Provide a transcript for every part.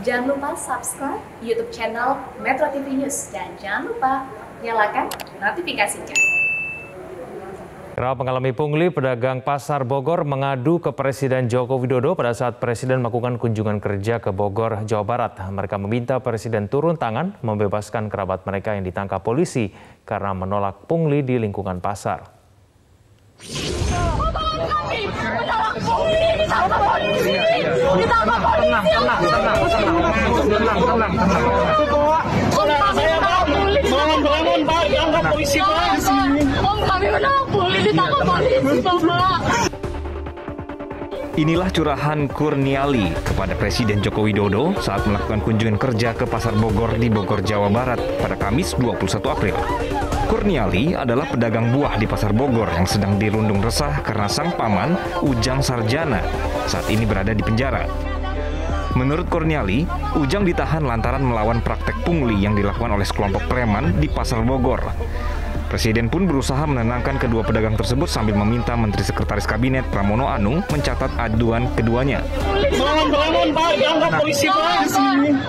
Jangan lupa subscribe YouTube channel Metro TV News dan jangan lupa nyalakan notifikasinya. Kerap mengalami pungli, pedagang pasar Bogor mengadu ke Presiden Joko Widodo pada saat Presiden melakukan kunjungan kerja ke Bogor, Jawa Barat. Mereka meminta Presiden turun tangan membebaskan kerabat mereka yang ditangkap polisi karena menolak pungli di lingkungan pasar. Inilah curahan Kurniali kepada Presiden Joko Widodo saat melakukan kunjungan kerja ke Pasar Bogor di Bogor, Jawa Barat pada Kamis 21 April. Kurniali adalah pedagang buah di Pasar Bogor yang sedang dirundung resah karena sang paman, Ujang Sarjana, saat ini berada di penjara. Menurut Kurniali, Ujang ditahan lantaran melawan praktek pungli yang dilakukan oleh sekelompok preman di Pasar Bogor. Presiden pun berusaha menenangkan kedua pedagang tersebut sambil meminta Menteri Sekretaris Kabinet Pramono Anung mencatat aduan keduanya. Bangun, Pak, dianggap polisi, Pak.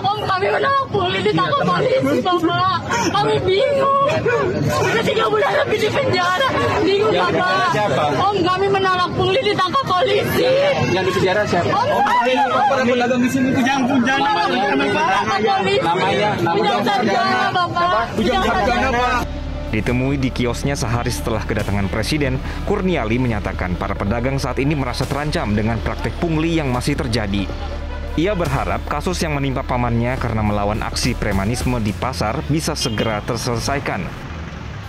Om, kami menolak pungli, ditangkap polisi, Bapak. Kami bingung. Sudah 3 bulan lebih di penjara. Bingung, Bapak. Om, kami menolak pungli, ditangkap polisi. Yang di penjara siapa? Om, Para pedagang di sini Ujang namanya Ujang Sarjana, Bapak. Ujang Sarjana, Pak. Ditemui di kiosnya sehari setelah kedatangan Presiden, Kurniali menyatakan para pedagang saat ini merasa terancam dengan praktek pungli yang masih terjadi. Ia berharap kasus yang menimpa pamannya karena melawan aksi premanisme di pasar bisa segera terselesaikan.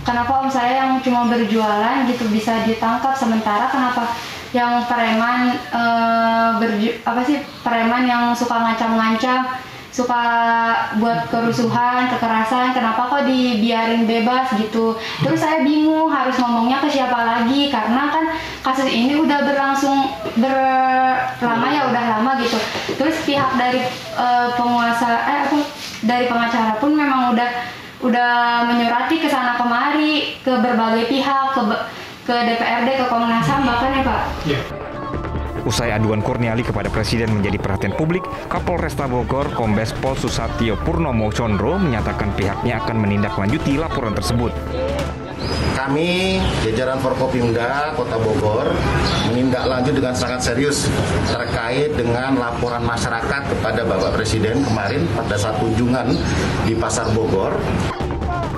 Kenapa om saya yang cuma berjualan gitu bisa ditangkap, sementara kenapa yang preman preman yang suka ngancam-ngancam, suka buat kerusuhan, kekerasan, kenapa kok dibiarin bebas gitu. Terus saya bingung harus ngomongnya ke siapa lagi, karena kan kasus ini udah berlangsung udah lama gitu. Terus pihak dari dari pengacara pun memang udah menyurati ke sana kemari, ke berbagai pihak, ke DPRD, ke Komnas HAM bahkan ya Pak. Yeah. Usai aduan Kurniali kepada Presiden menjadi perhatian publik, Kapolresta Bogor, Kombes Pol Susatyo Purnomo Condro menyatakan pihaknya akan menindaklanjuti laporan tersebut. Kami, jajaran Forkopimda Kota Bogor, menindaklanjut dengan sangat serius terkait dengan laporan masyarakat kepada Bapak Presiden kemarin pada saat kunjungan di Pasar Bogor.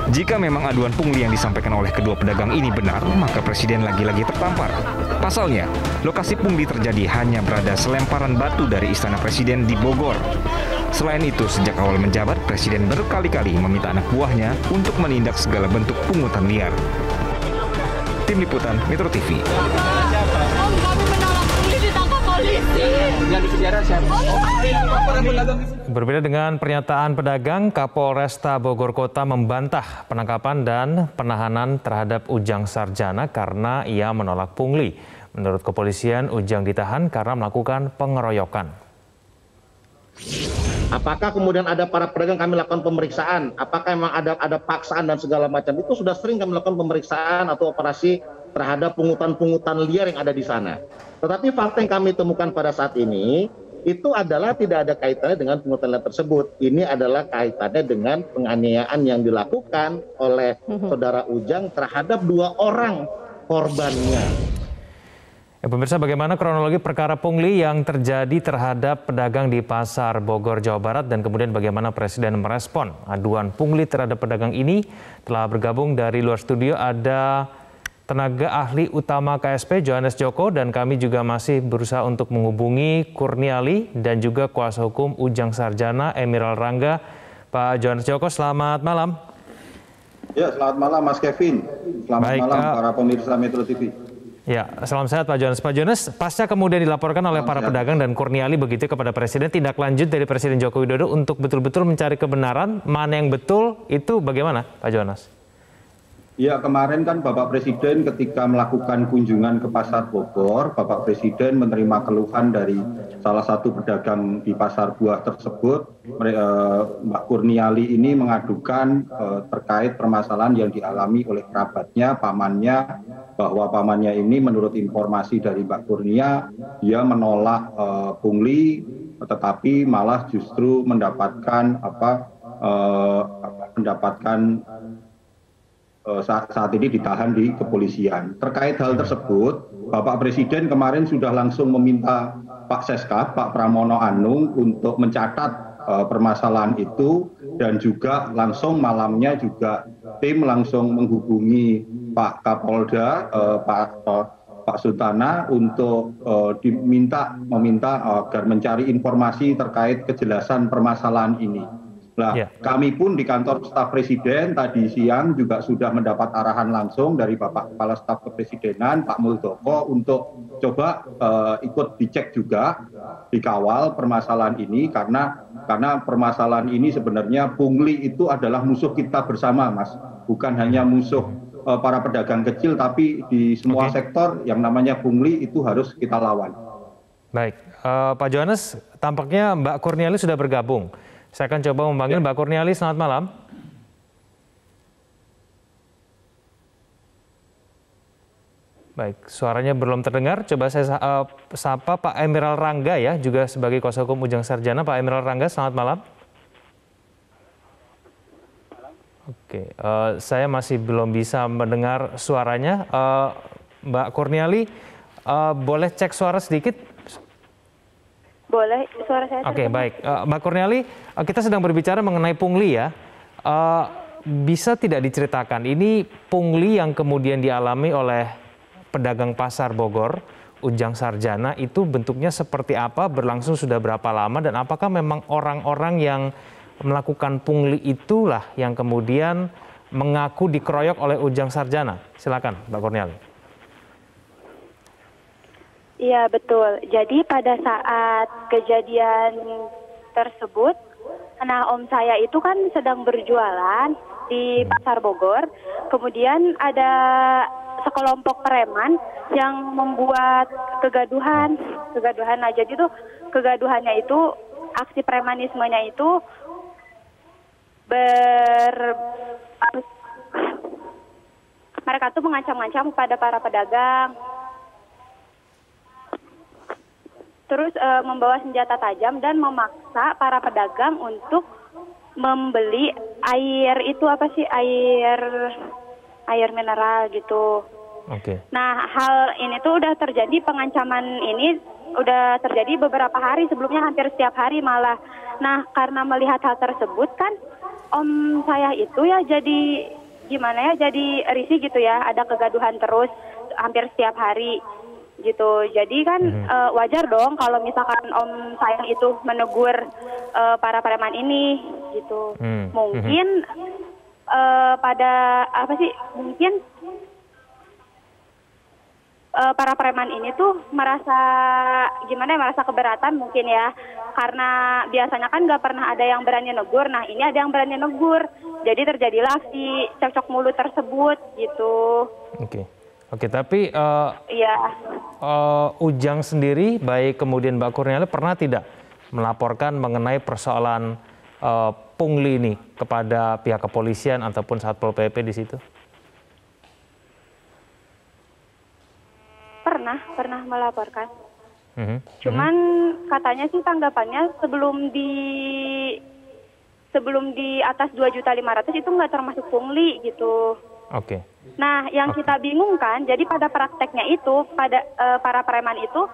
Jika memang aduan pungli yang disampaikan oleh kedua pedagang ini benar, maka Presiden lagi-lagi tertampar. Pasalnya, lokasi pungli terjadi hanya berada selemparan batu dari Istana Presiden di Bogor. Selain itu, sejak awal menjabat, Presiden berkali-kali meminta anak buahnya untuk menindak segala bentuk pungutan liar. Tim Liputan Metro TV. Om, kami menolak pungli, ditangkap polisi. Yang di penjara siapa? Berbeda dengan pernyataan pedagang, Kapolresta Bogor Kota membantah penangkapan dan penahanan terhadap Ujang Sarjana karena ia menolak pungli. Menurut kepolisian, Ujang ditahan karena melakukan pengeroyokan. Apakah kemudian ada para pedagang kami lakukan pemeriksaan? Apakah memang ada paksaan dan segala macam? Itu sudah sering kami lakukan pemeriksaan atau operasi terhadap pungutan-pungutan liar yang ada di sana. Tetapi fakta yang kami temukan pada saat ini, itu adalah tidak ada kaitannya dengan pungutan liar tersebut. Ini adalah kaitannya dengan penganiayaan yang dilakukan oleh saudara Ujang terhadap 2 orang korbannya. Pemirsa, bagaimana kronologi perkara pungli yang terjadi terhadap pedagang di Pasar Bogor, Jawa Barat, dan kemudian bagaimana Presiden merespon aduan pungli terhadap pedagang ini? Telah bergabung dari luar studio ada tenaga ahli utama KSP Johannes Joko, dan kami juga masih berusaha untuk menghubungi Kurniali dan juga kuasa hukum Ujang Sarjana Emerald Rangga. Pak Johannes Joko, selamat malam. Ya, selamat malam Mas Kevin. Selamat malam para pemirsa Metro TV. Ya, salam sehat Pak Johannes. Pak Johannes, pasca kemudian dilaporkan oleh para pedagang dan Kurniali begitu kepada Presiden, tindak lanjut dari Presiden Joko Widodo untuk betul-betul mencari kebenaran, mana yang betul, itu bagaimana Pak Johannes? Ya, kemarin kan Bapak Presiden ketika melakukan kunjungan ke Pasar Bogor, Bapak Presiden menerima keluhan dari salah satu pedagang di pasar buah tersebut. Mbak Kurniali ini mengadukan terkait permasalahan yang dialami oleh kerabatnya, pamannya, bahwa pamannya ini menurut informasi dari Mbak Kurnia, dia menolak pungli tetapi malah justru mendapatkan saat ini ditahan di kepolisian. Terkait hal tersebut, Bapak Presiden kemarin sudah langsung meminta Pak Seskap, Pak Pramono Anung untuk mencatat permasalahan itu, dan juga langsung malamnya juga tim langsung menghubungi Pak Kapolda, Pak Sultana untuk meminta agar mencari informasi terkait kejelasan permasalahan ini. Nah, kami pun di kantor staf Presiden tadi siang juga sudah mendapat arahan langsung dari Bapak Kepala Staf Kepresidenan, Pak Muldoko, untuk coba ikut dicek juga, dikawal permasalahan ini, karena permasalahan ini sebenarnya pungli itu adalah musuh kita bersama, Mas. Bukan hanya musuh para pedagang kecil, tapi di semua sektor yang namanya pungli itu harus kita lawan. Baik, Pak Johannes, tampaknya Mbak Kurniali sudah bergabung. Saya akan coba memanggil Mbak Kurniali. Selamat malam. Baik, suaranya belum terdengar. Coba saya sapa Pak Emerald Rangga ya, juga sebagai kuasa hukum Ujang Sarjana. Pak Emerald Rangga, selamat malam. Oke, saya masih belum bisa mendengar suaranya. Mbak Kurniali, boleh cek suara sedikit? Boleh, suara saya. Oke, baik. Mbak Kurniali, kita sedang berbicara mengenai pungli ya. Bisa tidak diceritakan, ini pungli yang kemudian dialami oleh pedagang pasar Bogor, Ujang Sarjana, itu bentuknya seperti apa, berlangsung sudah berapa lama, dan apakah memang orang-orang yang melakukan pungli itulah yang kemudian mengaku dikeroyok oleh Ujang Sarjana? Silakan, Mbak Kurniali. Iya, betul. Jadi pada saat kejadian tersebut, nah om saya itu kan sedang berjualan di pasar Bogor. Kemudian ada sekelompok preman yang membuat kegaduhan. Nah, jadi tuh kegaduhannya itu, aksi premanismenya itu mereka tuh mengancam-ancam kepada para pedagang. Terus membawa senjata tajam dan memaksa para pedagang untuk membeli air mineral gitu. Oke. Nah, hal ini tuh udah terjadi, pengancaman ini udah terjadi beberapa hari sebelumnya, hampir setiap hari malah. Nah, karena melihat hal tersebut kan, om saya itu ya jadi gimana ya, jadi risih gitu ya, ada kegaduhan terus hampir setiap hari gitu. Jadi kan wajar dong kalau misalkan om saya itu menegur para preman ini gitu. Mungkin para preman ini tuh merasa keberatan mungkin ya, karena biasanya kan nggak pernah ada yang berani negur. Nah, ini ada yang berani negur, jadi terjadilah aksi cekcok mulut tersebut gitu. Oke, tapi Ujang sendiri, baik kemudian Mbak Kurniali, pernah tidak melaporkan mengenai persoalan pungli ini kepada pihak kepolisian ataupun Satpol PP di situ? Pernah melaporkan. Cuman katanya sih tanggapannya sebelum di atas 2.500.000 itu nggak termasuk pungli gitu. Oke. Nah, yang kita bingung kan, jadi pada prakteknya itu, para preman itu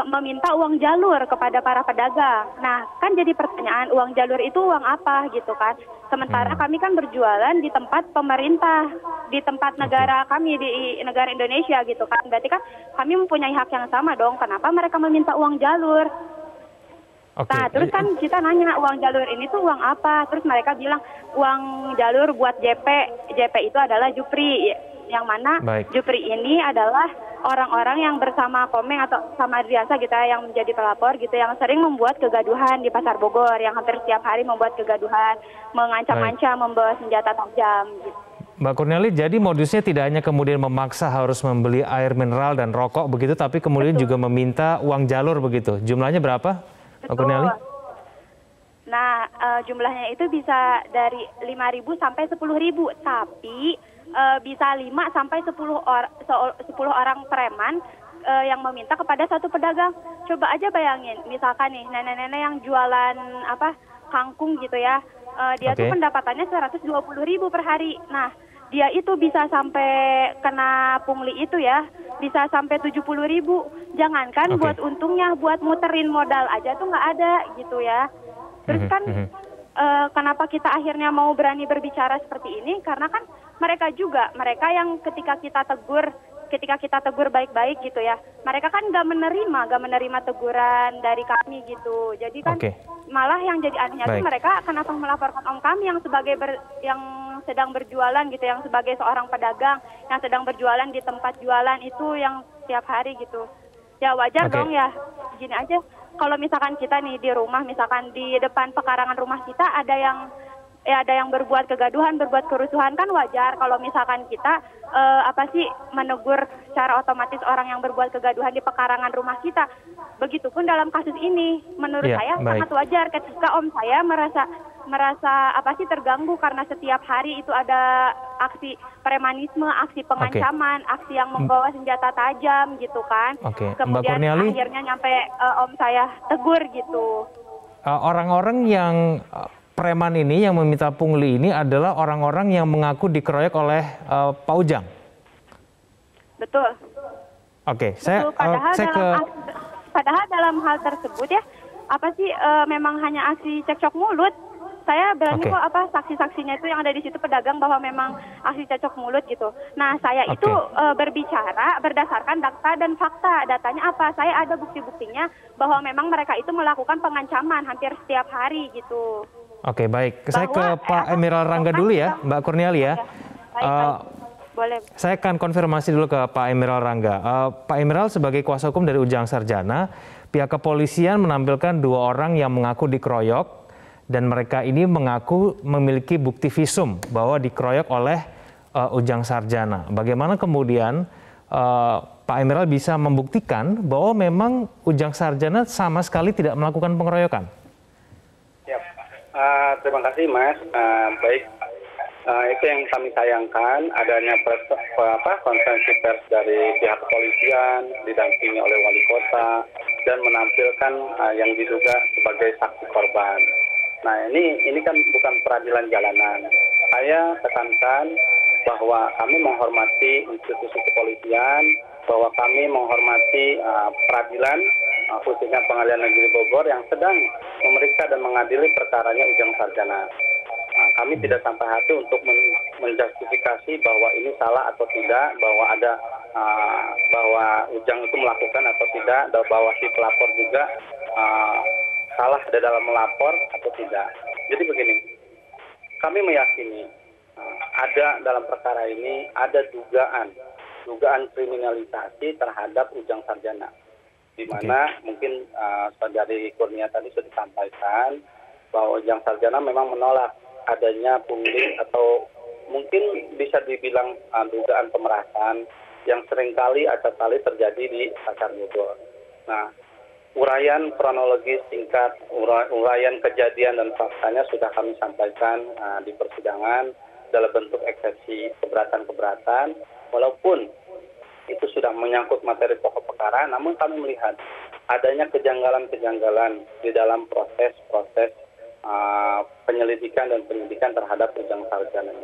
meminta uang jalur kepada para pedagang. Nah, kan jadi pertanyaan, uang jalur itu uang apa gitu kan? Sementara kami kan berjualan di tempat pemerintah, di tempat negara kami, di negara Indonesia gitu kan. Berarti kan kami mempunyai hak yang sama dong, kenapa mereka meminta uang jalur? Nah, terus kan kita nanya, uang jalur ini tuh uang apa? Terus mereka bilang, uang jalur buat JP. JP itu adalah Jupri, yang mana Jupri ini adalah orang-orang yang bersama Komeng atau sama Adriasa gitu ya, yang menjadi pelapor gitu, yang sering membuat kegaduhan di Pasar Bogor, yang hampir setiap hari membuat kegaduhan, mengancam-ancam, membawa senjata tajam gitu. Mbak Kurniali, jadi modusnya tidak hanya kemudian memaksa harus membeli air mineral dan rokok begitu, tapi kemudian juga meminta uang jalur begitu. Jumlahnya berapa, Mbak Kurniali? Nah, jumlahnya itu bisa dari 5.000 sampai 10.000, tapi bisa 5 sampai 10 orang preman yang meminta kepada satu pedagang. Coba aja bayangin, misalkan nih nenek-nenek yang jualan kangkung gitu ya, dia tuh pendapatannya 120.000 per hari. Nah, dia itu bisa sampai kena pungli itu ya, bisa sampai 70.000. Jangankan buat untungnya, buat muterin modal aja tuh nggak ada gitu ya. Terus kan kenapa kita akhirnya mau berani berbicara seperti ini? Karena kan mereka yang ketika kita tegur baik-baik gitu ya, mereka kan nggak menerima teguran dari kami gitu. Jadi kan malah yang jadi anehnya tuh mereka kenapa melaporkan om kami yang yang sedang berjualan gitu, yang sebagai seorang pedagang yang sedang berjualan di tempat jualan itu yang tiap hari gitu. Ya wajar dong ya, gini aja. Kalau misalkan kita nih di rumah, misalkan di depan pekarangan rumah kita ada yang berbuat kegaduhan, berbuat kerusuhan, kan wajar kalau misalkan kita menegur secara otomatis orang yang berbuat kegaduhan di pekarangan rumah kita. Begitupun dalam kasus ini, menurut saya sangat wajar ketika om saya merasa terganggu karena setiap hari itu ada aksi premanisme, aksi pengancaman, aksi yang membawa senjata tajam gitu kan. Kemudian akhirnya nyampe om saya tegur gitu. Orang-orang yang preman ini yang meminta pungli ini adalah orang-orang yang mengaku dikeroyok oleh Pak Ujang. Betul. Padahal dalam hal tersebut ya, memang hanya aksi cekcok mulut. Saya berani kok saksi-saksinya itu yang ada di situ pedagang bahwa memang aksi cekcok mulut gitu. Nah, saya itu berbicara berdasarkan data dan fakta. Datanya apa? Saya ada bukti-buktinya bahwa memang mereka itu melakukan pengancaman hampir setiap hari gitu. Oke, baik. Saya ke Pak Emerald Rangga dulu ya, Mbak Kurniali ya. Boleh. Saya akan konfirmasi dulu ke Pak Emerald Rangga. Pak Emerald sebagai kuasa hukum dari Ujang Sarjana, pihak kepolisian menampilkan 2 orang yang mengaku dikeroyok dan mereka ini mengaku memiliki bukti visum bahwa dikeroyok oleh Ujang Sarjana. Bagaimana kemudian Pak Emerald bisa membuktikan bahwa memang Ujang Sarjana sama sekali tidak melakukan pengeroyokan? Terima kasih Mas. Baik, itu yang kami sayangkan adanya konferensi pers dari pihak kepolisian didampingi oleh wali kota dan menampilkan yang diduga sebagai saksi korban. Nah ini kan bukan peradilan jalanan. Saya tekankan bahwa kami menghormati institusi kepolisian, bahwa kami menghormati peradilan, khususnya Pengadilan Negeri Bogor yang sedang memeriksa dan mengadili perkaranya Ujang Sarjana. Kami tidak sampai hati untuk menjustifikasi bahwa ini salah atau tidak, bahwa Ujang itu melakukan atau tidak, bahwa si pelapor juga salah di dalam melapor atau tidak. Jadi begini, kami meyakini ada dalam perkara ini ada dugaan kriminalisasi terhadap Ujang Sarjana, di mana mungkin saudari Kurnia tadi sudah disampaikan bahwa Ujang Sarjana memang menolak adanya pungli atau mungkin bisa dibilang dugaan pemerasan yang seringkali acap kali terjadi di Pasar Bogor. Nah, uraian kronologis singkat, uraian kejadian dan faktanya sudah kami sampaikan di persidangan dalam bentuk eksepsi keberatan-keberatan, walaupun itu sudah menyangkut materi pokok perkara, namun kami melihat adanya kejanggalan-kejanggalan di dalam proses penyelidikan dan penyidikan terhadap Ujang Sarjana.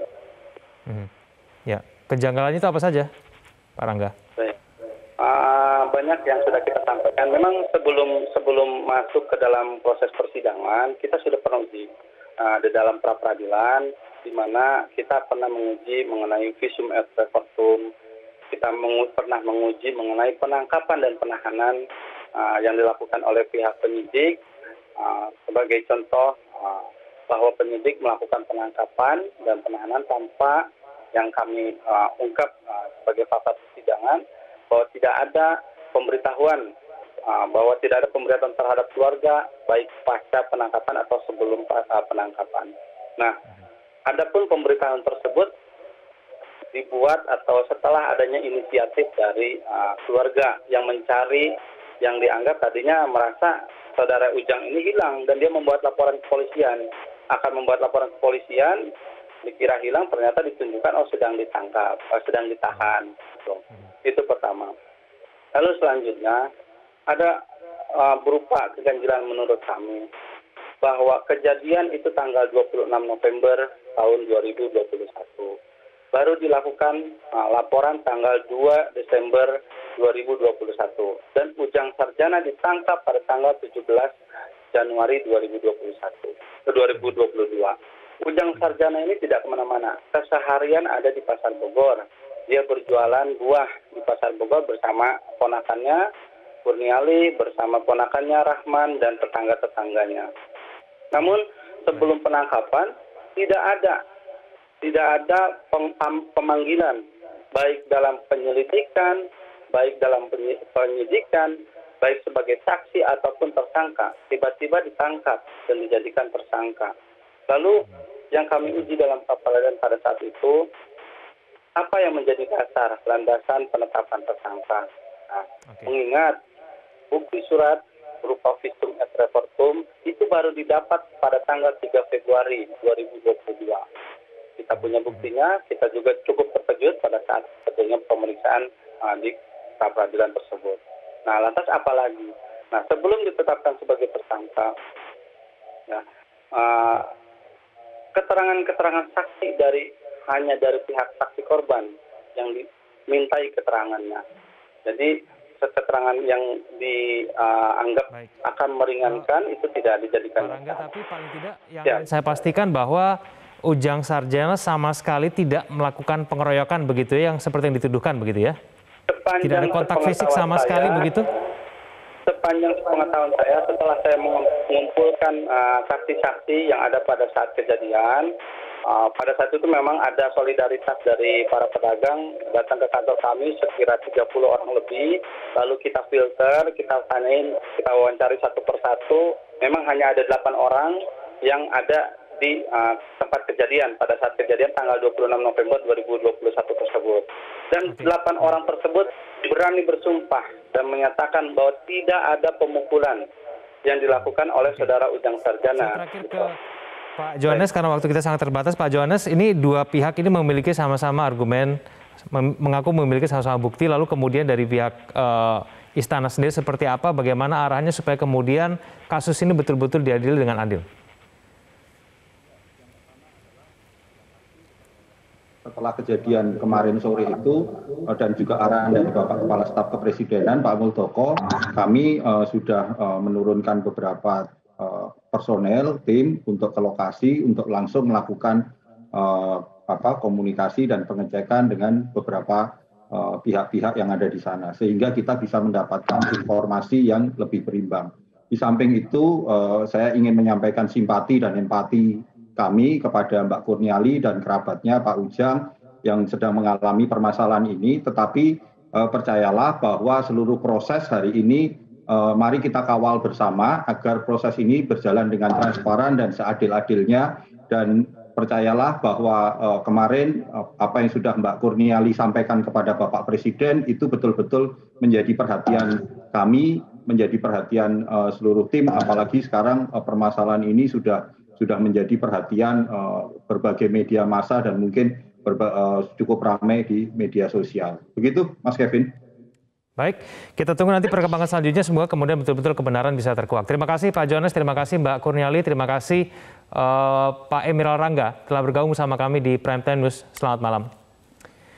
Ya, kejanggalannya itu apa saja, Pak Rangga? Banyak yang sudah kita sampaikan. Memang sebelum masuk ke dalam proses persidangan, kita sudah pernah uji di dalam pra peradilan, di mana kita pernah menguji mengenai visum et repertum, kita pernah menguji mengenai penangkapan dan penahanan yang dilakukan oleh pihak penyidik. Sebagai contoh, bahwa penyidik melakukan penangkapan dan penahanan tanpa yang kami ungkap sebagai fakta persidangan, bahwa tidak ada pemberitahuan, bahwa tidak ada pemberitahuan terhadap keluarga, baik pasca penangkapan atau sebelum penangkapan. Nah, adapun pemberitahuan tersebut dibuat atau setelah adanya inisiatif dari keluarga yang mencari, yang dianggap tadinya merasa saudara Ujang ini hilang dan dia membuat laporan kepolisian, akan membuat laporan kepolisian, dikira hilang, ternyata ditunjukkan sedang ditangkap, sedang ditahan. Itu pertama. Lalu selanjutnya ada berupa keganjilan menurut kami bahwa kejadian itu tanggal 26 November tahun 2021. Baru dilakukan laporan tanggal 2 Desember 2021 dan Ujang Sarjana ditangkap pada tanggal 17 Januari 2022. Ujang Sarjana ini tidak kemana-mana, keseharian ada di Pasar Bogor. Dia berjualan buah di Pasar Bogor bersama ponakannya Kurniali, bersama ponakannya Rahman dan tetangga-tetangganya. Namun sebelum penangkapan tidak ada pemanggilan baik dalam penyelidikan, baik dalam penyidikan, baik sebagai saksi ataupun tersangka. Tiba-tiba ditangkap dan dijadikan tersangka. Lalu yang kami uji dalam pra-peradilan pada saat itu, apa yang menjadi dasar landasan penetapan tersangka? Nah, mengingat bukti surat berupa visum et repertum itu baru didapat pada tanggal 3 Februari 2022. Kita punya buktinya, kita juga cukup terkejut pada saat terjadinya pemeriksaan di pra-peradilan tersebut. Nah, lantas apa lagi? Nah, sebelum ditetapkan sebagai tersangka, ya, keterangan-keterangan saksi hanya dari pihak saksi korban yang dimintai keterangannya. Jadi keterangan yang dianggap akan meringankan itu tidak dijadikan. Pak Rangga, tapi paling tidak yang saya pastikan bahwa Ujang Sarjana sama sekali tidak melakukan pengeroyokan begitu ya, yang seperti yang dituduhkan begitu ya? Tidak ada kontak fisik sama sekali begitu? Sepanjang pengetahuan saya, setelah saya mengumpulkan saksi-saksi yang ada pada saat kejadian, pada saat itu memang ada solidaritas dari para pedagang datang ke kantor kami sekira 30 orang lebih, lalu kita filter, kita tanyain, kita wawancari satu persatu, memang hanya ada 8 orang yang ada di tempat kejadian pada saat kejadian tanggal 26 November 2021 tersebut. Dan 8 orang tersebut berani bersumpah dan menyatakan bahwa tidak ada pemukulan yang dilakukan oleh saudara Ujang Sarjana. Terakhir ke Pak Johannes, karena waktu kita sangat terbatas. Pak Johannes, ini dua pihak ini memiliki sama-sama argumen, mengaku memiliki sama-sama bukti, lalu kemudian dari pihak istana sendiri seperti apa, bagaimana arahnya supaya kemudian kasus ini betul-betul diadili dengan adil? Setelah kejadian kemarin sore itu dan juga arahan dari Bapak Kepala Staf Kepresidenan Pak Muldoko, kami sudah menurunkan beberapa personel tim untuk ke lokasi untuk langsung melakukan komunikasi dan pengecekan dengan beberapa pihak-pihak yang ada di sana sehingga kita bisa mendapatkan informasi yang lebih berimbang. Di samping itu saya ingin menyampaikan simpati dan empati kami kepada Mbak Kurniali dan kerabatnya Pak Ujang yang sedang mengalami permasalahan ini, tetapi percayalah bahwa seluruh proses hari ini mari kita kawal bersama agar proses ini berjalan dengan transparan dan seadil-adilnya, dan percayalah bahwa kemarin apa yang sudah Mbak Kurniali sampaikan kepada Bapak Presiden itu betul-betul menjadi perhatian kami, menjadi perhatian seluruh tim, apalagi sekarang permasalahan ini sudah menjadi perhatian berbagai media massa dan mungkin cukup ramai di media sosial. Begitu, Mas Kevin. Baik, kita tunggu nanti perkembangan selanjutnya, semoga kemudian betul-betul kebenaran bisa terkuak. Terima kasih Pak Johannes, terima kasih Mbak Kurniali, terima kasih Pak Emerald Rangga telah bergabung bersama kami di Prime Time News. Selamat malam.